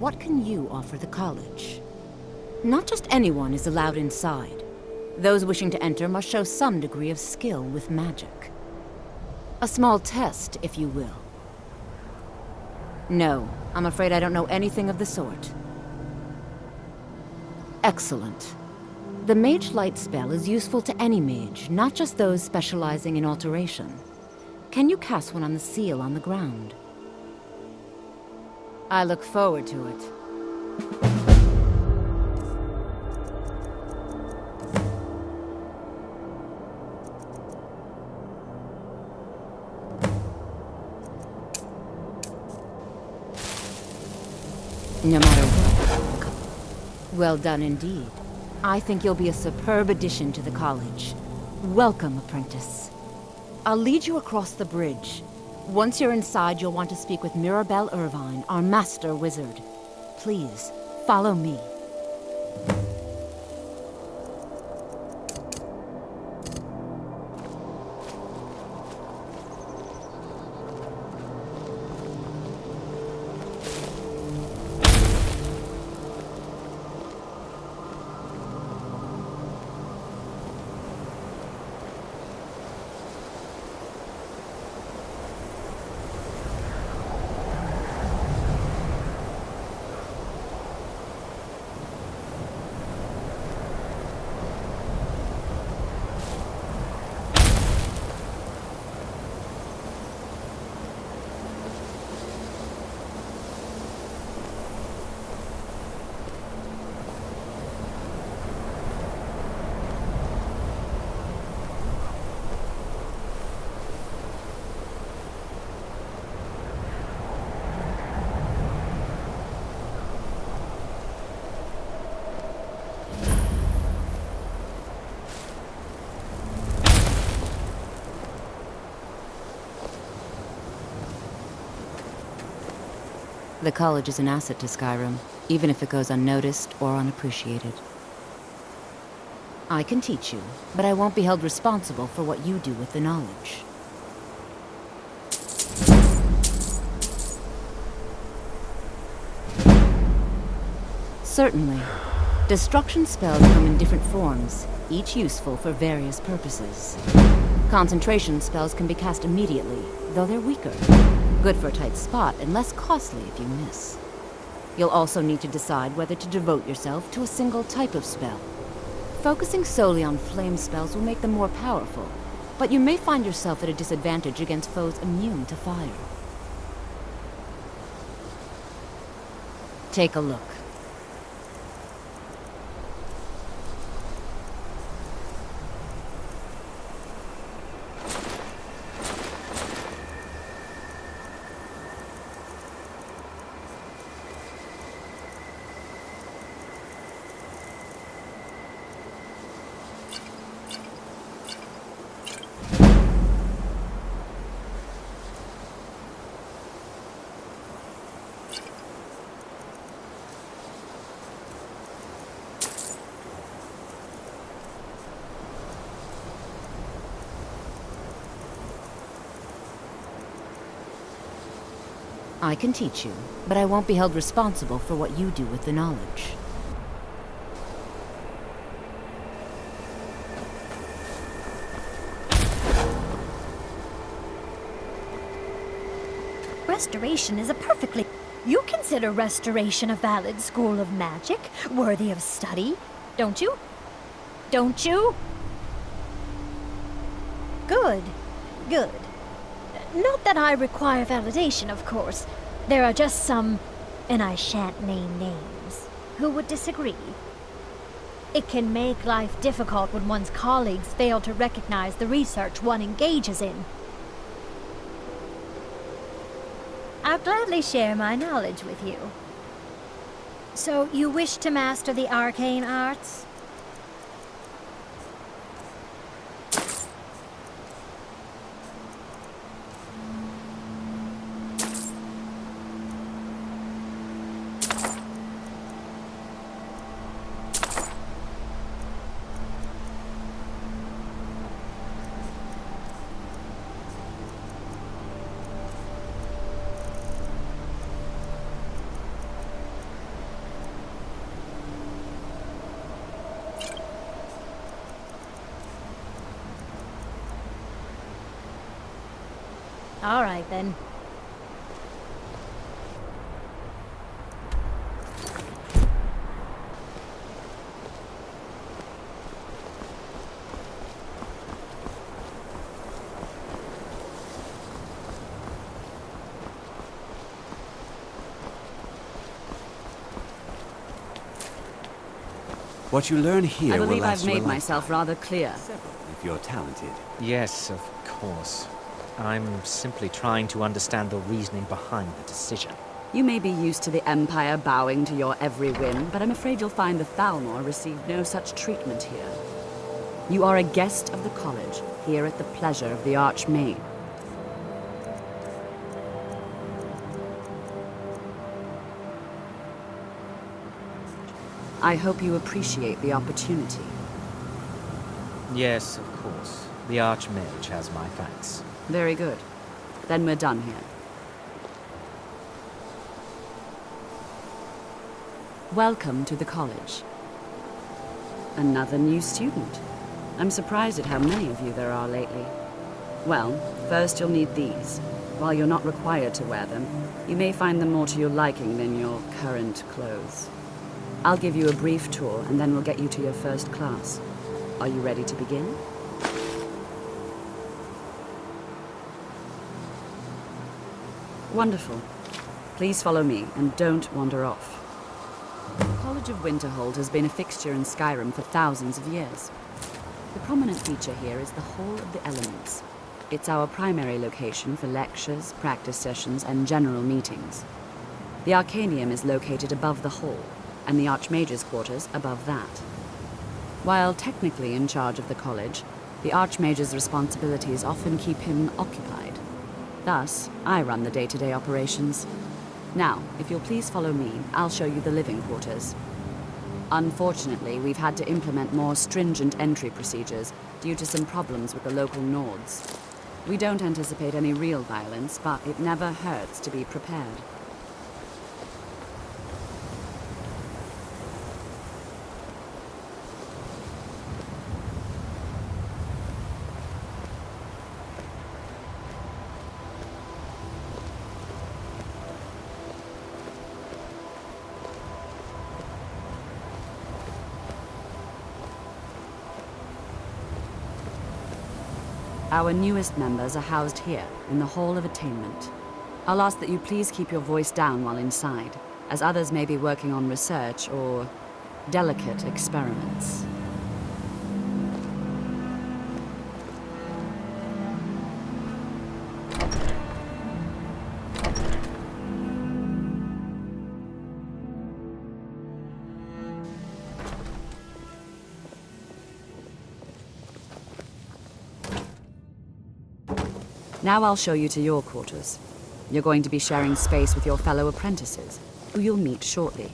What can you offer the college? Not just anyone is allowed inside. Those wishing to enter must show some degree of skill with magic. A small test, if you will. No, I'm afraid I don't know anything of the sort. Excellent. The Mage Light spell is useful to any mage, not just those specializing in alteration. Can you cast one on the seal on the ground? I look forward to it. No matter what. Well done indeed. I think you'll be a superb addition to the college. Welcome, apprentice. I'll lead you across the bridge. Once you're inside, you'll want to speak with Mirabelle Irvine, our master wizard. Please, follow me. The college is an asset to Skyrim, even if it goes unnoticed or unappreciated. I can teach you, but I won't be held responsible for what you do with the knowledge. Certainly. Destruction spells come in different forms, each useful for various purposes. Concentration spells can be cast immediately, though they're weaker. Good for a tight spot, and less costly if you miss. You'll also need to decide whether to devote yourself to a single type of spell. Focusing solely on flame spells will make them more powerful, but you may find yourself at a disadvantage against foes immune to fire. Take a look. I can teach you, but I won't be held responsible for what you do with the knowledge. Restoration is a perfectly... You consider restoration a valid school of magic, worthy of study, don't you? Don't you? Good. Good. Not that I require validation, of course. There are just some, and I shan't name names, who would disagree. It can make life difficult when one's colleagues fail to recognize the research one engages in. I'll gladly share my knowledge with you. So, you wish to master the arcane arts? All right, then. What you learn here I will believe last I've you a made myself rather clear. if you're talented. Yes, of course. I'm simply trying to understand the reasoning behind the decision. You may be used to the Empire bowing to your every whim, but I'm afraid you'll find the Thalmor received no such treatment here. You are a guest of the college, here at the pleasure of the Archmage. I hope you appreciate the opportunity. Yes, of course. The Archmage has my thanks. Very good. Then we're done here. Welcome to the college. Another new student. I'm surprised at how many of you there are lately. Well, first you'll need these. While you're not required to wear them, you may find them more to your liking than your current clothes. I'll give you a brief tour, and then we'll get you to your first class. Are you ready to begin? Wonderful. Please follow me, and don't wander off. The College of Winterhold has been a fixture in Skyrim for thousands of years. The prominent feature here is the Hall of the Elements. It's our primary location for lectures, practice sessions, and general meetings. The Arcanium is located above the hall, and the Archmage's quarters above that. While technically in charge of the college, the Archmage's responsibilities often keep him occupied. Thus, I run the day-to-day operations. Now, if you'll please follow me, I'll show you the living quarters. Unfortunately, we've had to implement more stringent entry procedures due to some problems with the local Nords. We don't anticipate any real violence, but it never hurts to be prepared. Our newest members are housed here, in the Hall of Attainment. I'll ask that you please keep your voice down while inside, as others may be working on research or delicate experiments. Now I'll show you to your quarters. You're going to be sharing space with your fellow apprentices, who you'll meet shortly.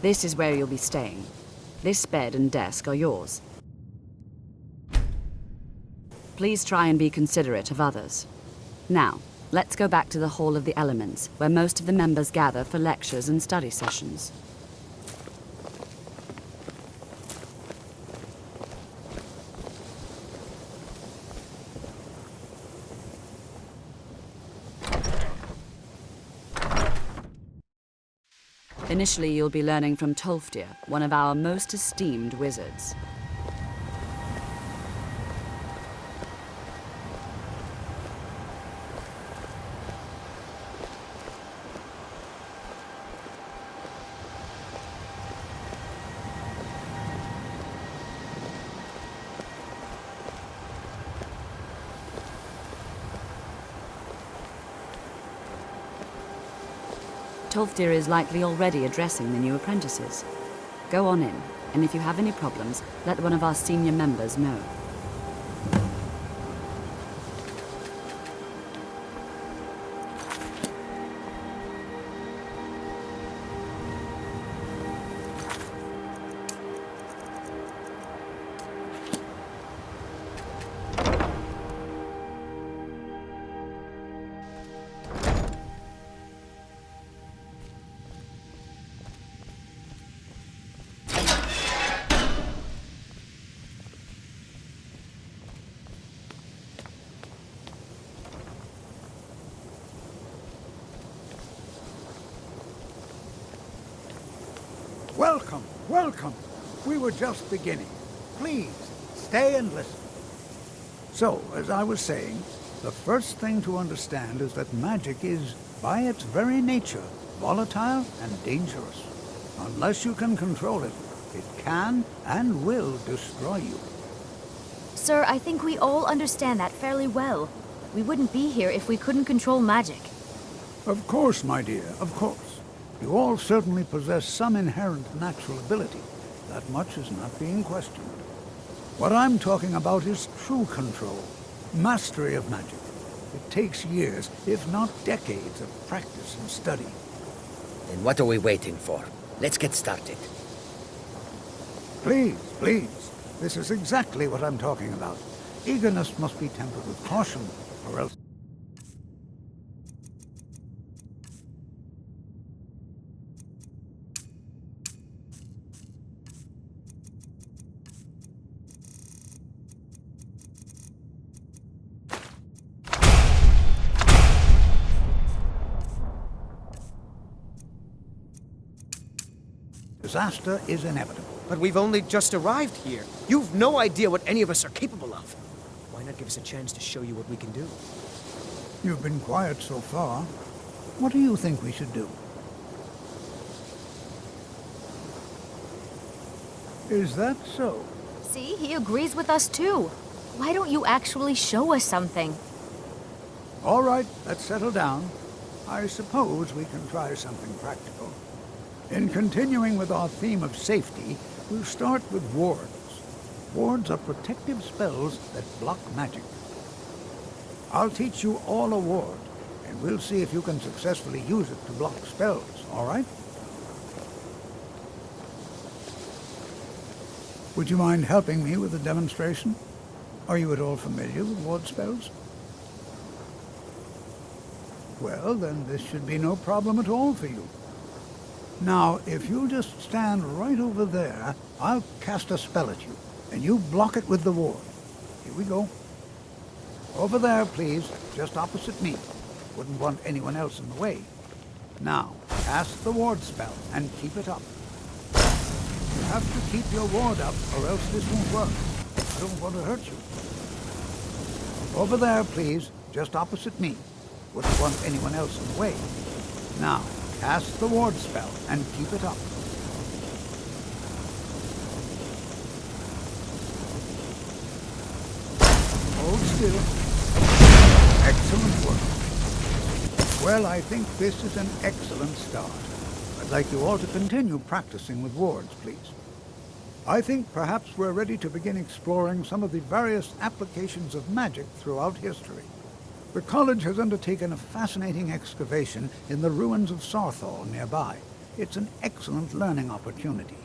This is where you'll be staying. This bed and desk are yours. Please try and be considerate of others. Now, let's go back to the Hall of the Elements, where most of the members gather for lectures and study sessions. Initially, you'll be learning from Tolfdir, one of our most esteemed wizards. Tolfdir is likely already addressing the new apprentices. Go on in, and if you have any problems, let one of our senior members know. Welcome, welcome. We were just beginning. Please, stay and listen. So, as I was saying, the first thing to understand is that magic is, by its very nature, volatile and dangerous. Unless you can control it, it can and will destroy you. Sir, I think we all understand that fairly well. We wouldn't be here if we couldn't control magic. Of course, my dear, of course. You all certainly possess some inherent natural ability. That much is not being questioned. What I'm talking about is true control, mastery of magic. It takes years, if not decades, of practice and study. Then what are we waiting for? Let's get started. Please, please. This is exactly what I'm talking about. Eagerness must be tempered with caution, or else... disaster is inevitable. But we've only just arrived here. You've no idea what any of us are capable of. Why not give us a chance to show you what we can do? You've been quiet so far. What do you think we should do? Is that so? See, he agrees with us too. Why don't you actually show us something? All right, let's settle down. I suppose we can try something practical. In continuing with our theme of safety, we'll start with wards. Wards are protective spells that block magic. I'll teach you all a ward, and we'll see if you can successfully use it to block spells, all right? Would you mind helping me with the demonstration? Are you at all familiar with ward spells? Well, then this should be no problem at all for you. Now, if you'll just stand right over there, I'll cast a spell at you, and you block it with the ward. Here we go. Over there, please, just opposite me. Wouldn't want anyone else in the way. Now, cast the ward spell, and keep it up. You have to keep your ward up, or else this won't work. I don't want to hurt you. Over there, please, just opposite me. Wouldn't want anyone else in the way. Now, cast the ward spell, and keep it up. Hold still. Excellent work. Well, I think this is an excellent start. I'd like you all to continue practicing with wards, please. I think perhaps we're ready to begin exploring some of the various applications of magic throughout history. The college has undertaken a fascinating excavation in the ruins of Sarthal nearby. It's an excellent learning opportunity.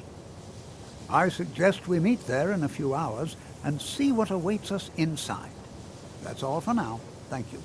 I suggest we meet there in a few hours and see what awaits us inside. That's all for now. Thank you.